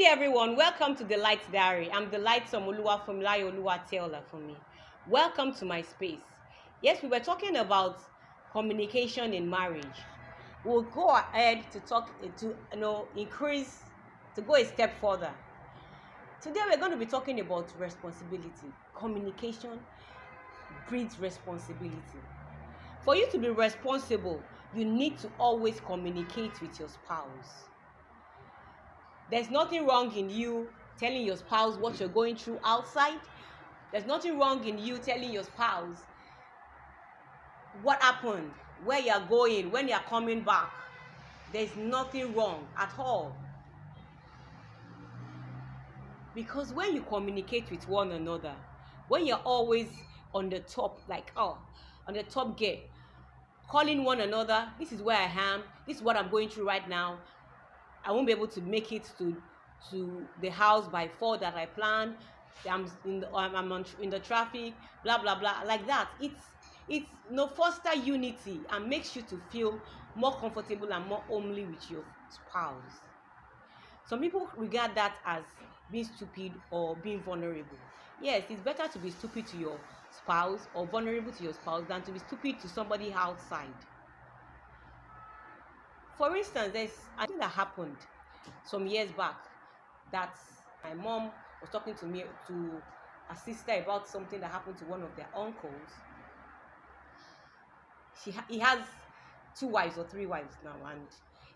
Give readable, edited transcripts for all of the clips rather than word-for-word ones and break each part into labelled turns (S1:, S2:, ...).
S1: day, everyone. Welcome to Delight's Diary. I'm Delightsome Oluwateolafunmi. Welcome to my space. Yes, we were talking about communication in marriage. We'll go ahead to talk to increase to go a step further. Today, we're going to be talking about responsibility. Communication breeds responsibility. For you to be responsible, you need to always communicate with your spouse. There's nothing wrong in you telling your spouse what you're going through outside. There's nothing wrong in you telling your spouse what happened, where you're going, when you're coming back. There's nothing wrong at all. Because when you communicate with one another, when you're always on the top, on the top gear, calling one another, this is where I am, this is what I'm going through right now. I won't be able to make it to the house by 4 that I planned. I'm in the traffic, blah blah blah, like that. It's foster unity and makes you to feel more comfortable and more homely with your spouse. Some people regard that as being stupid or being vulnerable. Yes, it's better to be stupid to your spouse or vulnerable to your spouse than to be stupid to somebody outside. For instance, there's a thing that happened some years back that my mom was talking to a sister about something that happened to one of their uncles. He has 2 wives or 3 wives now, and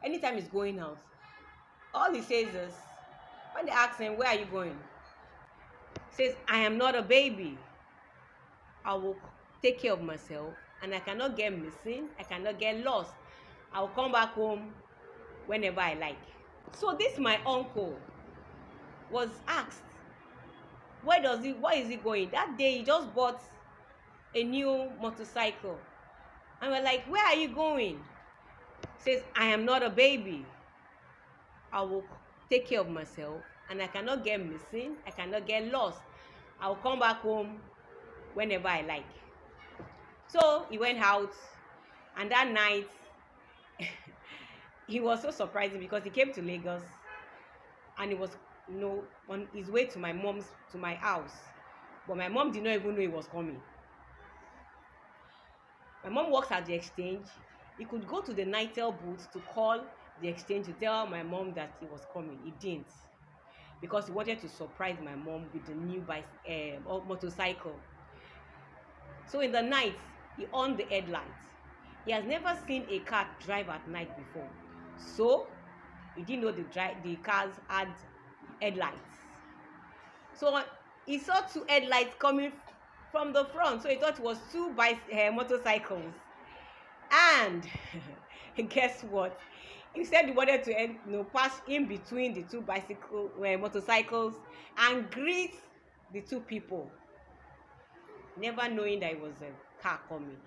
S1: anytime he's going out, all he says is, when they ask him, where are you going? He says, I am not a baby. I will take care of myself, and I cannot get missing, I cannot get lost. I'll come back home whenever I like. So this my uncle was asked, where is he going? That day he just bought a new motorcycle. And we're like, where are you going? He says, I am not a baby. I will take care of myself, and I cannot get missing, I cannot get lost. I'll come back home whenever I like. So he went out, and that night he was so surprising because he came to Lagos and he was on his way to my house, but my mom did not even know he was coming. My mom works at the exchange. He could go to the Nitel booth to call the exchange to tell my mom that he was coming. He didn't, because he wanted to surprise my mom with the new motorcycle. So in the night, he on the headlights. He has never seen a car drive at night before, so he didn't know the cars had headlights. So he saw 2 headlights coming from the front, so he thought it was 2 motorcycles. And guess what? He said he wanted to pass in between the 2 motorcycles and greet the 2 people, never knowing that it was a car coming.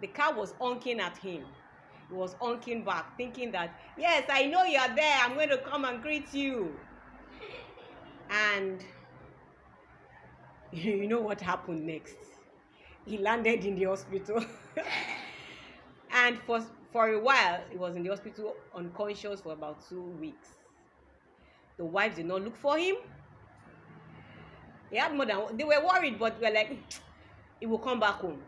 S1: The car was honking at him. He was honking back, thinking that, yes, I know you are there. I'm going to come and greet you. And you know what happened next? He landed in the hospital. And for a while, he was in the hospital unconscious for about 2 weeks. The wives did not look for him. They were worried, but were like, he will come back home.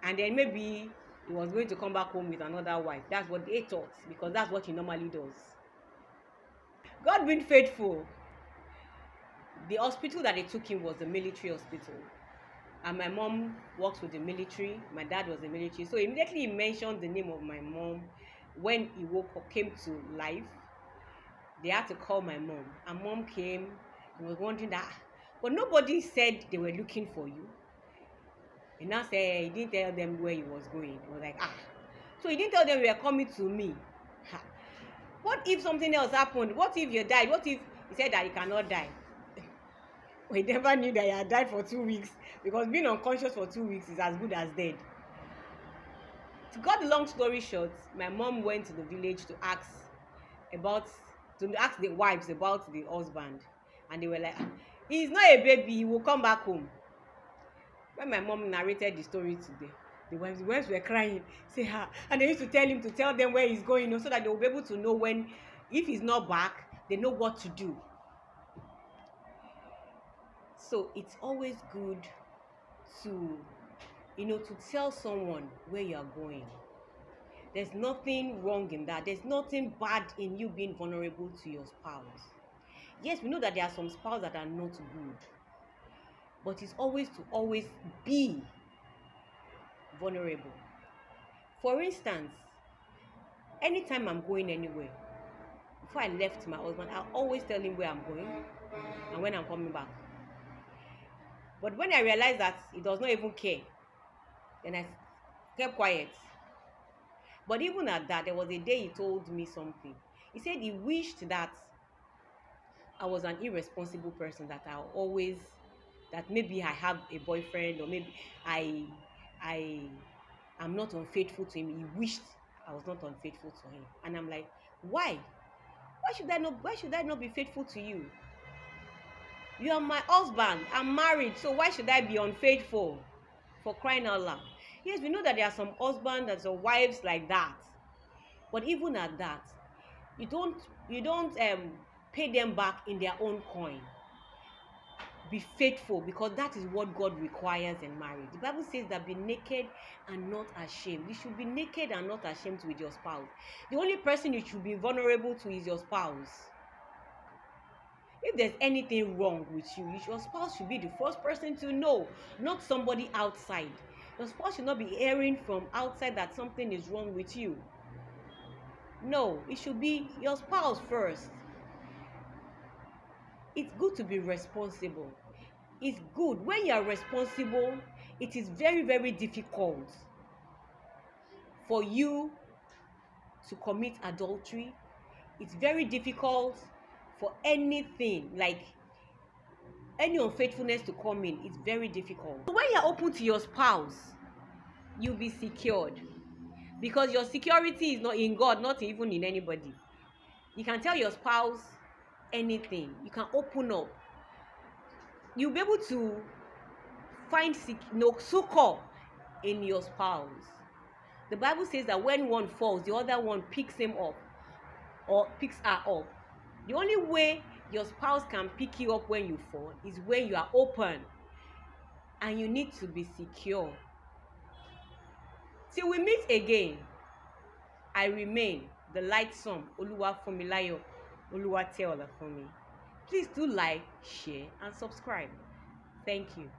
S1: And then maybe he was going to come back home with another wife. That's what they thought, because that's what he normally does. God being faithful, the hospital that they took him was the military hospital. And my mom works with the military. My dad was in the military. So immediately he mentioned the name of my mom. When he came to life, they had to call my mom. And mom came and was wondering that, but nobody said they were looking for you. He now said he didn't tell them where he was going. He was like, so he didn't tell them you were coming to me. What if something else happened? What if you died? What if he said that he cannot die? We never knew that he had died for 2 weeks, because being unconscious for 2 weeks is as good as dead. To cut the long story short, my mom went to the village to ask the wives about the husband, and they were like, he's not a baby, he will come back home. When my mom narrated the story today, the wives were crying, and they used to tell him to tell them where he's going, so that they will be able to know if he's not back, They know what to do. So it's always good to, to tell someone where you are going. There's nothing wrong in that. There's nothing bad in you being vulnerable to your spouse. Yes, we know that there are some spouses that are not good, but it's always to always be vulnerable. For instance, anytime I'm going anywhere, before I left my husband, I always tell him where I'm going and when I'm coming back. But when I realized that he does not even care, then I kept quiet. But even at that, there was a day he told me something. He said he wished that I was an irresponsible person, that maybe I have a boyfriend, or maybe I am not unfaithful to him. He wished I was not unfaithful to him. And I'm like, why? Why should I not be faithful to you? You are my husband. I'm married, so why should I be unfaithful? For crying out loud. Yes, we know that there are some husbands and some wives like that. But even at that, you don't pay them back in their own coin. Be faithful, because that is what God requires in marriage. The Bible says that be naked and not ashamed. You should be naked and not ashamed with your spouse. The only person you should be vulnerable to is your spouse. If there's anything wrong with you, your spouse should be the first person to know, not somebody outside. Your spouse should not be hearing from outside that something is wrong with you. No, it should be your spouse first. It's good to be responsible. It's good. When you are responsible, it is very, very difficult for you to commit adultery. It's very difficult for anything, like any unfaithfulness to come in. It's very difficult. So when you're open to your spouse, you'll be secured, because your security is not in God, not even in anybody. You can tell your spouse anything. You can open up. You'll be able to find succor in your spouse. The Bible says that when one falls, the other one picks him up or picks her up. The only way your spouse can pick you up when you fall is when you are open, and you need to be secure. Till we meet again, I remain Delightsome Oluwateolafunmi. Please do like, share, and subscribe. Thank you.